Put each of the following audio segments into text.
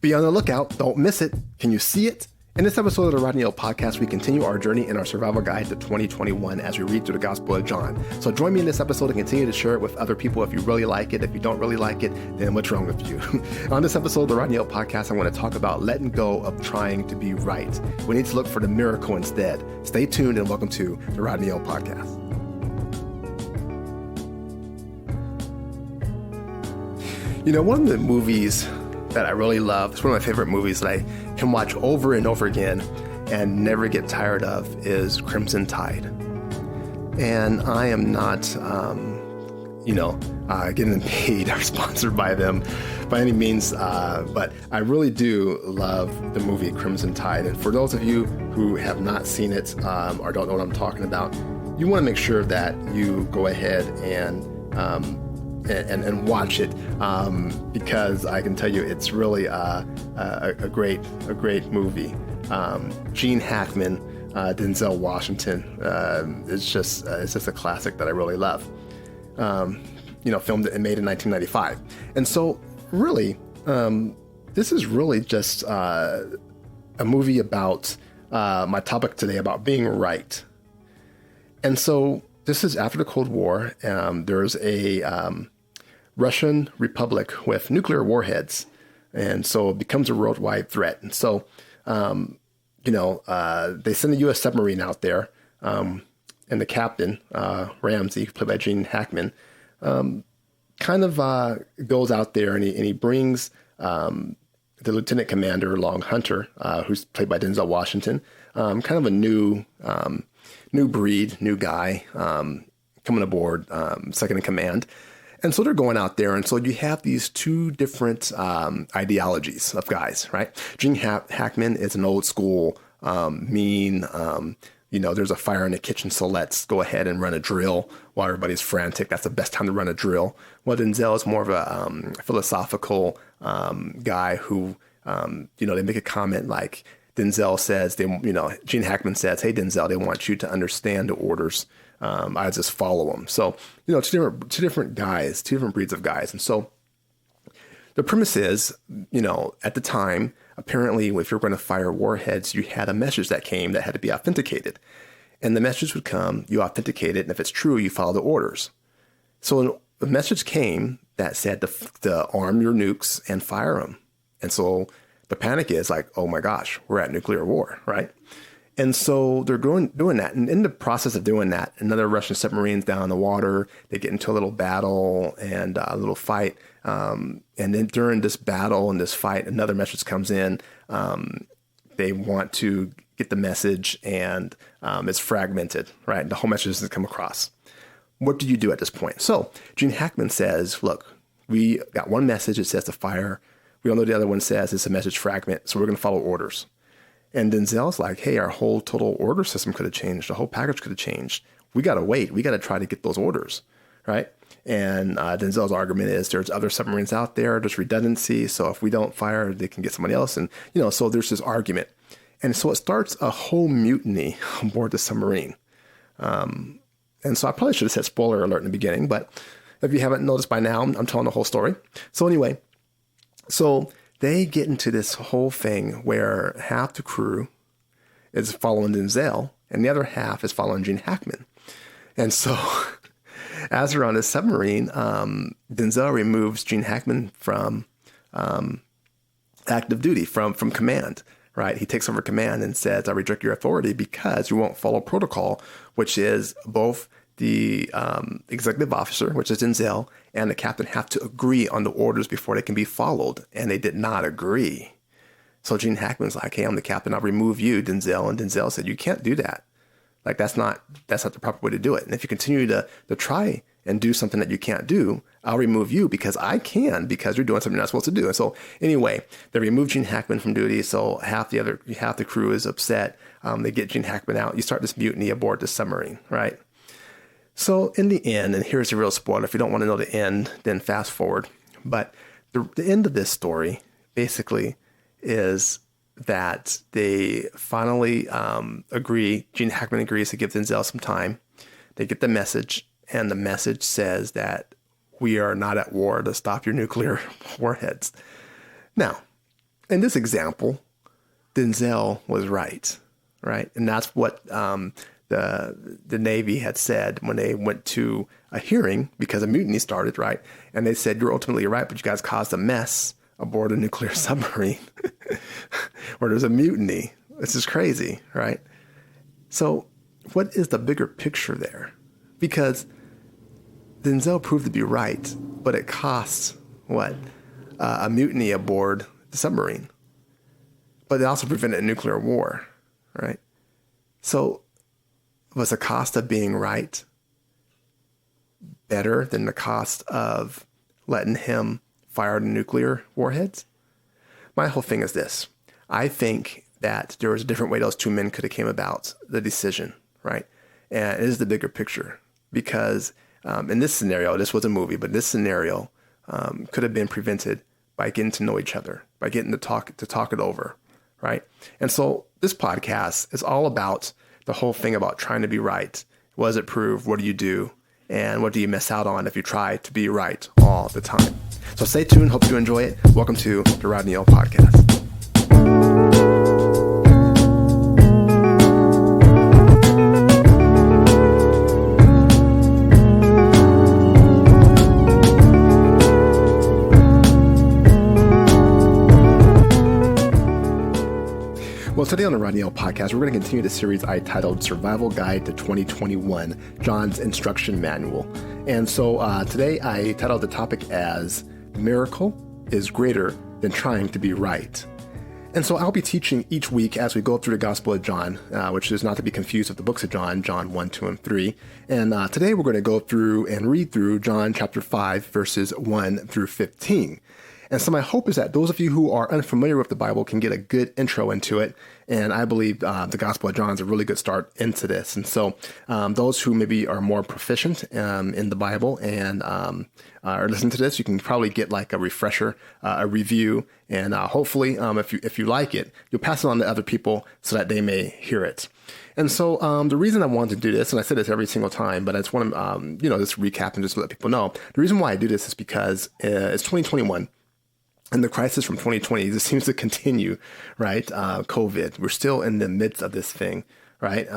Be on the lookout. Don't miss it. Can you see it? In this episode of the Rodney O Podcast, we continue our journey in our survival guide to 2021 as we read through the Gospel of John. So join me in this episode and continue to share it with other people if you really like it. If you don't really like it, then what's wrong with you? On this episode of the Rodney O Podcast, I want to talk about letting go of trying to be right. We need to look for the miracle instead. Stay tuned and welcome to the Rodney O Podcast. You know, one of the movies that I really love, it's one of my favorite movies that I can watch over and over again and never get tired of, is Crimson Tide. And I am not, getting paid or sponsored by them by any means, but I really do love the movie Crimson Tide. And for those of you who have not seen it or don't know what I'm talking about, you want to make sure that you go ahead and watch it, because I can tell you it's really a great movie. Gene Hackman, Denzel Washington, it's just a classic that I really love. Filmed and made in 1995, and so really, this is really just a movie about my topic today, about being right. And so this is after the Cold War. There's a Russian republic with nuclear warheads, and so it becomes a worldwide threat. And so, they send a U.S. submarine out there, and the captain, Ramsey, played by Gene Hackman, goes out there and he brings the lieutenant commander along, Hunter, who's played by Denzel Washington, kind of a new breed, new guy, coming aboard, second in command. And so they're going out there, and so you have these two different ideologies of guys, right? Gene Hackman is an old school, mean, there's a fire in the kitchen, so let's go ahead and run a drill while everybody's frantic. That's the best time to run a drill. Well, Denzel is more of a philosophical guy who, they make a comment like, Denzel says, Gene Hackman says, hey, Denzel, they want you to understand the orders. I just follow them. So, two different guys, two different breeds of guys. And so the premise is, at the time, apparently, if you're going to fire warheads, you had a message that came that had to be authenticated. And the message would come, you authenticate it, and if it's true, you follow the orders. So the message came that said to arm your nukes and fire them. And so the panic is like, oh my gosh, we're at nuclear war, right? And so they're doing that. And in the process of doing that, another Russian submarine's down in the water. They get into a little battle and a little fight. And then during this battle and this fight, another message comes in. They want to get the message, and it's fragmented, right? The whole message doesn't come across. What do you do at this point? So Gene Hackman says, look, we got one message. It says to fire. We all know the other one says it's a message fragment, so we're going to follow orders. And Denzel's like, hey, our whole total order system could have changed. The whole package could have changed. We got to wait. We got to try to get those orders, right? And Denzel's argument is there's other submarines out there. There's redundancy. So if we don't fire, they can get somebody else. And, so there's this argument. And so it starts a whole mutiny on board the submarine. And so I probably should have said spoiler alert in the beginning, but if you haven't noticed by now, I'm telling the whole story. So anyway, they get into this whole thing where half the crew is following Denzel and the other half is following Gene Hackman. And so as they're on this submarine, Denzel removes Gene Hackman from active duty, from command, right? He takes over command and says, I reject your authority because you won't follow protocol, which is both the executive officer, which is Denzel, and the captain have to agree on the orders before they can be followed. And they did not agree. So Gene Hackman's like, hey, I'm the captain. I'll remove you, Denzel. And Denzel said, you can't do that. Like, that's not the proper way to do it. And if you continue to try and do something that you can't do, I'll remove you because I can, because you're doing something you're not supposed to do. And so anyway, they remove Gene Hackman from duty. So half the crew is upset. They get Gene Hackman out. You start this mutiny aboard the submarine, right? So in the end, and here's the real spoiler, if you don't want to know the end, then fast forward. But the end of this story basically is that they finally agree. Gene Hackman agrees to give Denzel some time. They get the message, and the message says that we are not at war to stop your nuclear warheads. Now, in this example, Denzel was right? And that's what the Navy had said when they went to a hearing because a mutiny started, right? And they said, you're ultimately right, but you guys caused a mess aboard a nuclear submarine where there's a mutiny. This is crazy, right? So what is the bigger picture there? Because Denzel proved to be right, but it costs what? A mutiny aboard the submarine. But it also prevented a nuclear war, right? So was the cost of being right better than the cost of letting him fire the nuclear warheads? My whole thing is this. I think that there was a different way those two men could have came about the decision, right? And it is the bigger picture because in this scenario, this was a movie, but this scenario could have been prevented by getting to know each other, by getting to talk it over, right? And so this podcast is all about the whole thing about trying to be right. What does it prove? What do you do? And what do you miss out on if you try to be right all the time? So stay tuned. Hope you enjoy it. Welcome to the Rodney O Podcast. Well, today on the Rodney O Podcast, we're going to continue the series I titled Survival Guide to 2021, John's Instruction Manual. And so today I titled the topic as Miracle is Greater Than Trying to Be Right. And so I'll be teaching each week as we go through the Gospel of John, which is not to be confused with the books of John, John 1, 2, and 3. And today we're going to go through and read through John chapter 5, verses 1 through 15. And so my hope is that those of you who are unfamiliar with the Bible can get a good intro into it. And I believe the Gospel of John is a really good start into this. And so those who maybe are more proficient in the Bible and are listening to this, you can probably get like a refresher, a review, and hopefully if you like it, you'll pass it on to other people so that they may hear it. And so the reason I wanted to do this, and I say this every single time, but I just want to just recap and just let people know, the reason why I do this is because it's 2021. And the crisis from 2020 just seems to continue, right? COVID. We're still in the midst of this thing, right?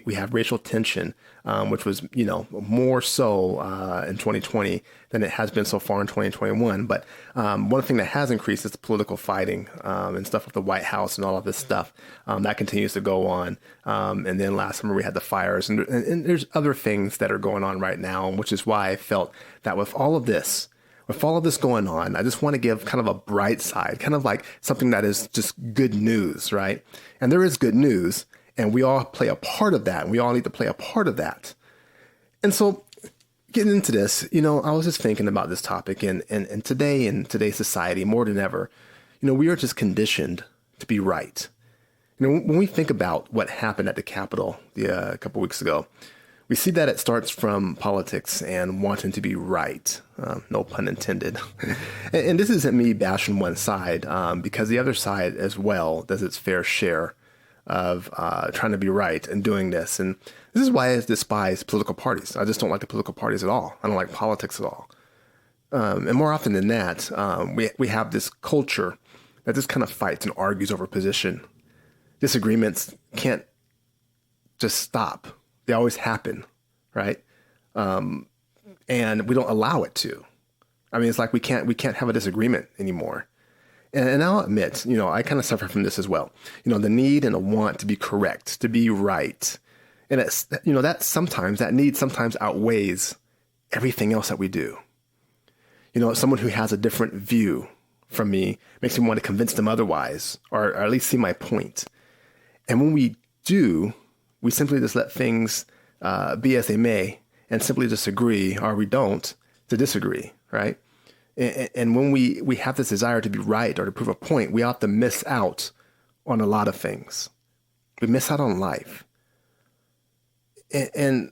We have racial tension, which was, more so in 2020 than it has been so far in 2021. But one thing that has increased is the political fighting and stuff with the White House and all of this stuff. That continues to go on. And then last summer we had the fires. And there's other things that are going on right now, which is why I felt that with all of this going on, I just want to give kind of a bright side, kind of like something that is just good news, right? And there is good news, and we all play a part of that, and we all need to play a part of that. And so getting into this, I was just thinking about this topic, and today in today's society, more than ever, we are just conditioned to be right. When we think about what happened at the Capitol a couple weeks ago, we see that it starts from politics and wanting to be right. No pun intended. And this isn't me bashing one side, because the other side as well does its fair share of trying to be right and doing this. And this is why I despise political parties. I just don't like the political parties at all. I don't like politics at all. And more often than that, we have this culture that just kind of fights and argues over position. Disagreements can't just stop. They always happen, right? And we don't allow it to. I mean, it's like we can't have a disagreement anymore. And I'll admit, I kind of suffer from this as well. The need and the want to be correct, to be right. And it's, that need sometimes outweighs everything else that we do. Someone who has a different view from me makes me want to convince them otherwise, or at least see my point. And when we do, we simply just let things be as they may and simply disagree, or we don't, to disagree, right? And when we have this desire to be right or to prove a point, we often miss out on a lot of things. We miss out on life. And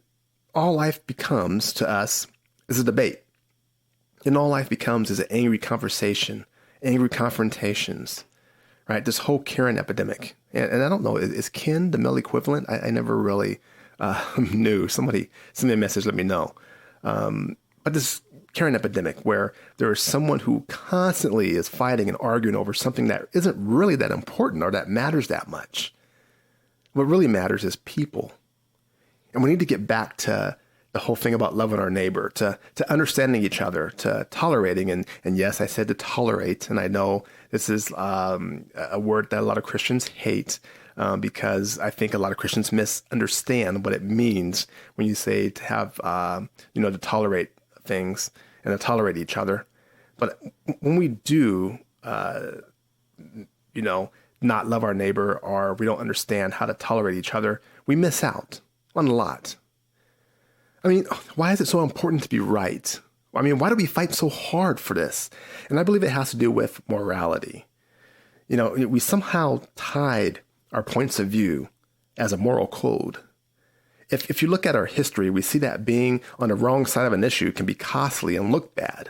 all life becomes to us is a debate. And all life becomes is an angry conversation, angry confrontations, right? This whole Karen epidemic. And I don't know, is Ken the male equivalent? I never really knew. Somebody sent me a message, let me know. But this caring epidemic where there is someone who constantly is fighting and arguing over something that isn't really that important or that matters that much. What really matters is people. And we need to get back to the whole thing about loving our neighbor, to understanding each other, to tolerating. And yes, I said to tolerate. And I know this is a word that a lot of Christians hate because I think a lot of Christians misunderstand what it means when you say to have, to tolerate things and to tolerate each other. But when we do, not love our neighbor, or we don't understand how to tolerate each other, we miss out on a lot. I mean, why is it so important to be right? I mean, why do we fight so hard for this? And I believe it has to do with morality. We somehow tied our points of view as a moral code. If you look at our history, we see that being on the wrong side of an issue can be costly and look bad.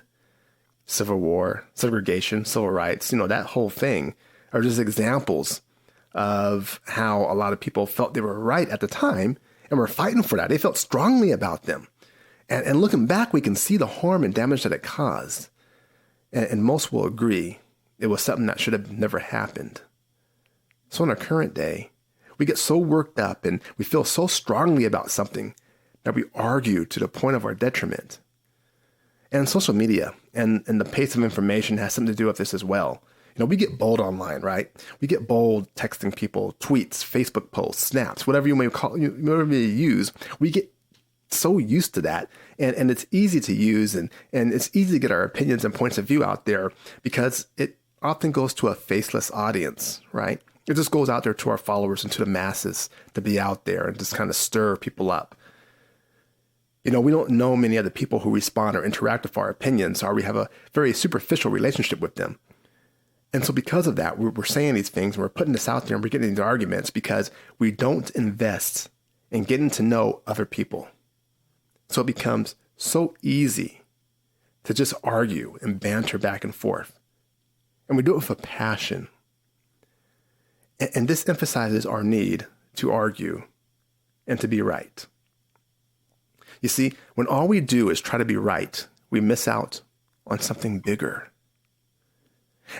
Civil War, segregation, civil rights, that whole thing are just examples of how a lot of people felt they were right at the time and were fighting for that. They felt strongly about them. And looking back, we can see the harm and damage that it caused. And most will agree it was something that should have never happened. So in our current day, we get so worked up and we feel so strongly about something that we argue to the point of our detriment. And social media and the pace of information has something to do with this as well. We get bold online, right? We get bold texting people, tweets, Facebook posts, snaps, whatever you may whatever you use. We get so used to that. And it's easy to use and it's easy to get our opinions and points of view out there because it often goes to a faceless audience, right? It just goes out there to our followers and to the masses to be out there and just kind of stir people up. We don't know many of the people who respond or interact with our opinions, or we have a very superficial relationship with them. And so because of that, we're saying these things and we're putting this out there and we're getting these arguments because we don't invest in getting to know other people. So it becomes so easy to just argue and banter back and forth. And we do it with a passion. And this emphasizes our need to argue and to be right. You see, when all we do is try to be right, we miss out on something bigger.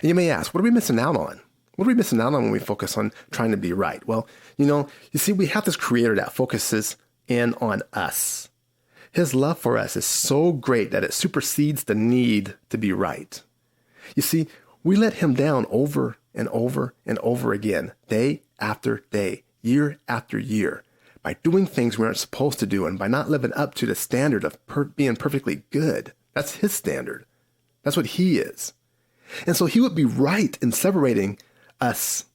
And you may ask, what are we missing out on? What are we missing out on when we focus on trying to be right? Well, you see, we have this creator that focuses in on us. His love for us is so great that it supersedes the need to be right. You see, we let him down over and over and over again, day after day, year after year, by doing things we aren't supposed to do and by not living up to the standard of being perfectly good. That's his standard. That's what he is. And so he would be right in separating us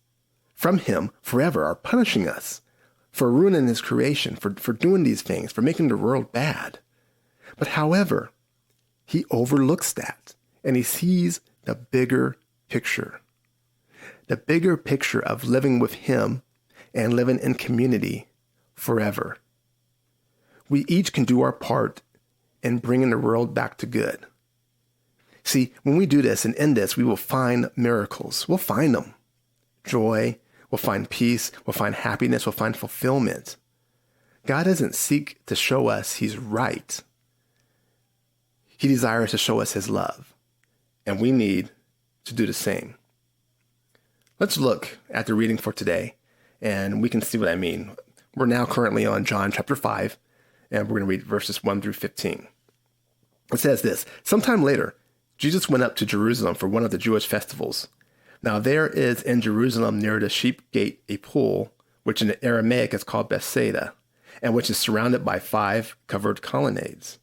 from him forever, or punishing us for ruining his creation, for doing these things, for making the world bad. But however, he overlooks that and he sees the bigger picture. The bigger picture of living with him and living in community forever. We each can do our part in bringing the world back to good. See, when we do this and in this, we will find miracles. We'll find them. Joy, we'll find peace, we'll find happiness, we'll find fulfillment. God doesn't seek to show us he's right. He desires to show us his love, and we need to do the same. Let's look at the reading for today, and we can see what I mean. We're now currently on John chapter 5, and we're going to read verses 1 through 15. It says this: sometime later, Jesus went up to Jerusalem for one of the Jewish festivals. Now there is in Jerusalem near the sheep gate a pool, which in Aramaic is called Bethsaida, and which is surrounded by 5 covered colonnades.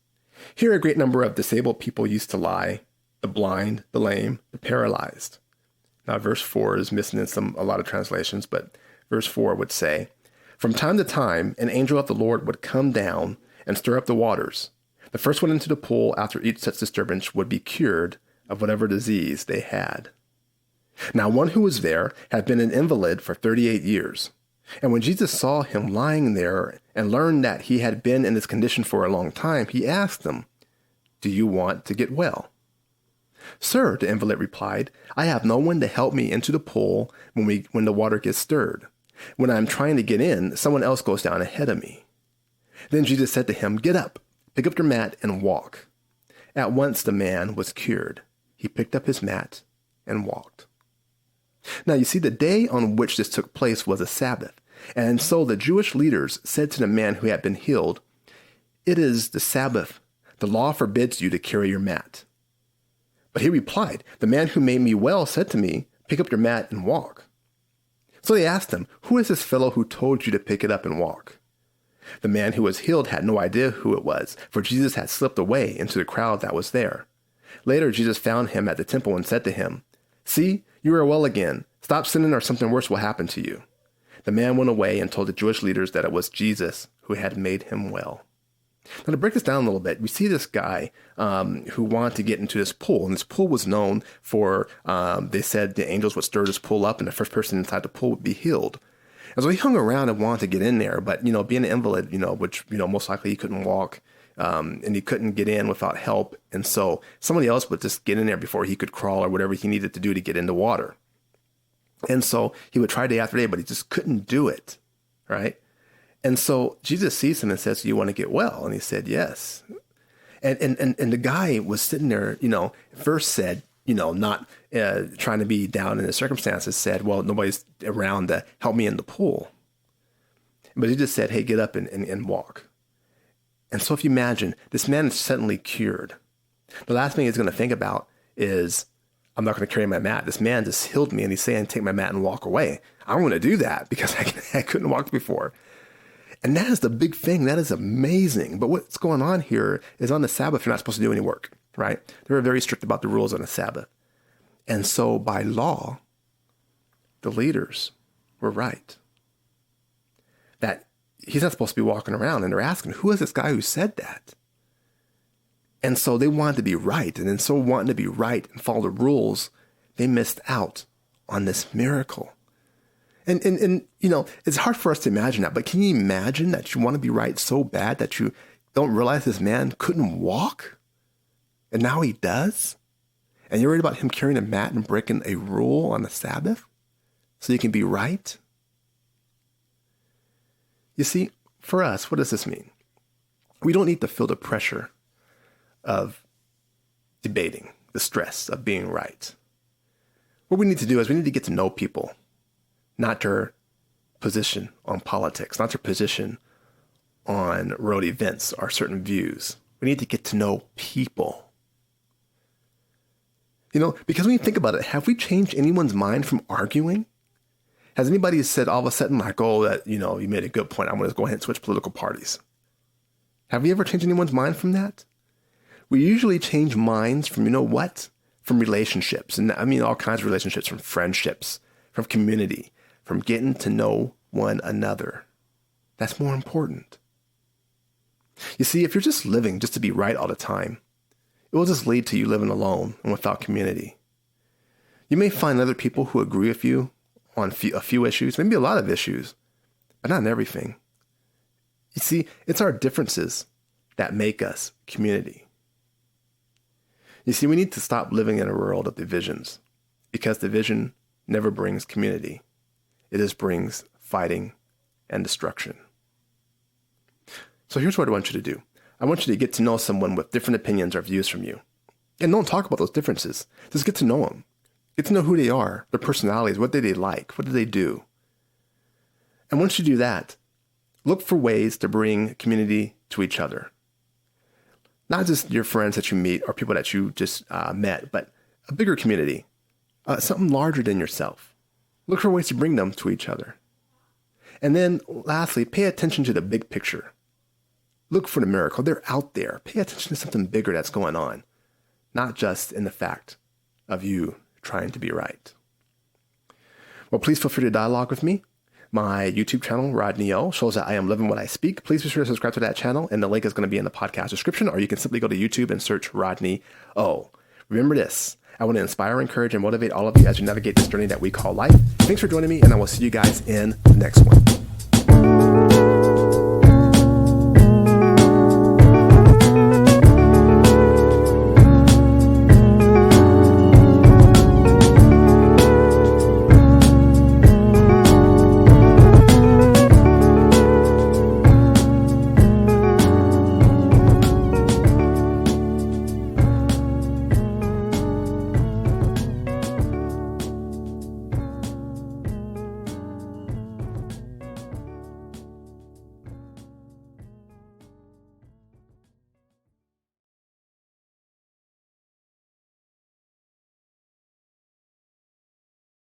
Here a great number of disabled people used to lie, the blind, the lame, the paralyzed. Now verse 4 is missing in a lot of translations, but verse 4 would say, from time to time an angel of the Lord would come down and stir up the waters. The first one into the pool after each such disturbance would be cured of whatever disease they had. Now one who was there had been an invalid for 38 years. And when Jesus saw him lying there and learned that he had been in this condition for a long time, he asked him, do you want to get well? Sir, the invalid replied, I have no one to help me into the pool when the water gets stirred. When I'm trying to get in, someone else goes down ahead of me. Then Jesus said to him, get up, pick up your mat and walk. At once the man was cured. He picked up his mat and walked. Now you see, the day on which this took place was a Sabbath. And so the Jewish leaders said to the man who had been healed, "It is the Sabbath. The law forbids you to carry your mat." But he replied, "The man who made me well said to me, 'Pick up your mat and walk.'" So they asked him, "Who is this fellow who told you to pick it up and walk?" The man who was healed had no idea who it was, for Jesus had slipped away into the crowd that was there. Later, Jesus found him at the temple and said to him, "See, you are well again. Stop sinning or something worse will happen to you." The man went away and told the Jewish leaders that it was Jesus who had made him well. Now, to break this down a little bit, we see this guy who wanted to get into this pool. And this pool was known for, they said the angels would stir this pool up and the first person inside the pool would be healed. And so he hung around and wanted to get in there. But, being an invalid, which, most likely he couldn't walk and he couldn't get in without help. And so somebody else would just get in there before he could crawl or whatever he needed to do to get in the water. And so he would try day after day, but he just couldn't do it, right? And so Jesus sees him and says, "You want to get well?" And he said, "Yes." And the guy was sitting there, first said, not trying to be down in the circumstances, said, "Well, nobody's around to help me in the pool." But he just said, "Hey, get up and walk." And so if you imagine, this man is suddenly cured. The last thing he's going to think about is, "I'm not going to carry my mat. This man just healed me and he's saying, 'Take my mat and walk away.' I'm going to do that because I couldn't walk before." And that is the big thing. That is amazing. But what's going on here is on the Sabbath, you're not supposed to do any work, right? They were very strict about the rules on the Sabbath. And so by law, the leaders were right. That he's not supposed to be walking around. And they're asking, who is this guy who said that? And so they wanted to be right. And then so wanting to be right and follow the rules, they missed out on this miracle. And it's hard for us to imagine that, but can you imagine that you want to be right so bad that you don't realize this man couldn't walk? And now he does? And you're worried about him carrying a mat and breaking a rule on the Sabbath so you can be right? You see, for us, what does this mean? We don't need to feel the pressure of debating, the stress of being right. What we need to do is we need to get to know people. Not their position on politics, not their position on road events or certain views. We need to get to know people. Because when you think about it, have we changed anyone's mind from arguing? Has anybody said all of a sudden, like, "Oh, that, you made a good point. I'm going to go ahead and switch political parties"? Have we ever changed anyone's mind from that? We usually change minds from, from relationships. And I mean, all kinds of relationships, from friendships, from community, from getting to know one another. That's more important. You see, if you're just living just to be right all the time, it will just lead to you living alone and without community. You may find other people who agree with you on a few issues, maybe a lot of issues, but not on everything. You see, it's our differences that make us community. You see, we need to stop living in a world of divisions, because division never brings community. It just brings fighting and destruction. So here's what I want you to do. I want you to get to know someone with different opinions or views from you. And don't talk about those differences. Just get to know them. Get to know who they are, their personalities, what do they like, what do they do. And once you do that, look for ways to bring community to each other. Not just your friends that you meet or people that you just met, but a bigger community, something larger than yourself. Look for ways to bring them to each other. And then lastly, pay attention to the big picture. Look for the miracle. They're out there. Pay attention to something bigger that's going on, not just in the fact of you trying to be right. Well, please feel free to dialogue with me. My YouTube channel, Rodney O, shows that I am living what I speak. Please be sure to subscribe to that channel, and the link is going to be in the podcast description, or you can simply go to YouTube and search Rodney O. Remember this. I want to inspire, encourage, and motivate all of you as you navigate this journey that we call life. Thanks for joining me, and I will see you guys in the next one.